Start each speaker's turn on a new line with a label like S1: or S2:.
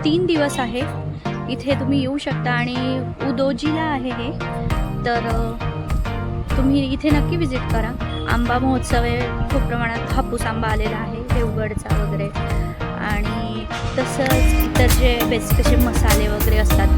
S1: 3 दिवस आहे. इथे तुम्ही येऊ शकता आणि उदोजीला आहे हे. तर तुम्ही इथे नक्की विजिट करा. आंबा महोत्सव आहे, खूप प्रमाणात हापूस आंबा आलेला आहे देवगडचा वगैरे. आणि तसंच इतर जे बेसिक असे मसाले वगैरे असतात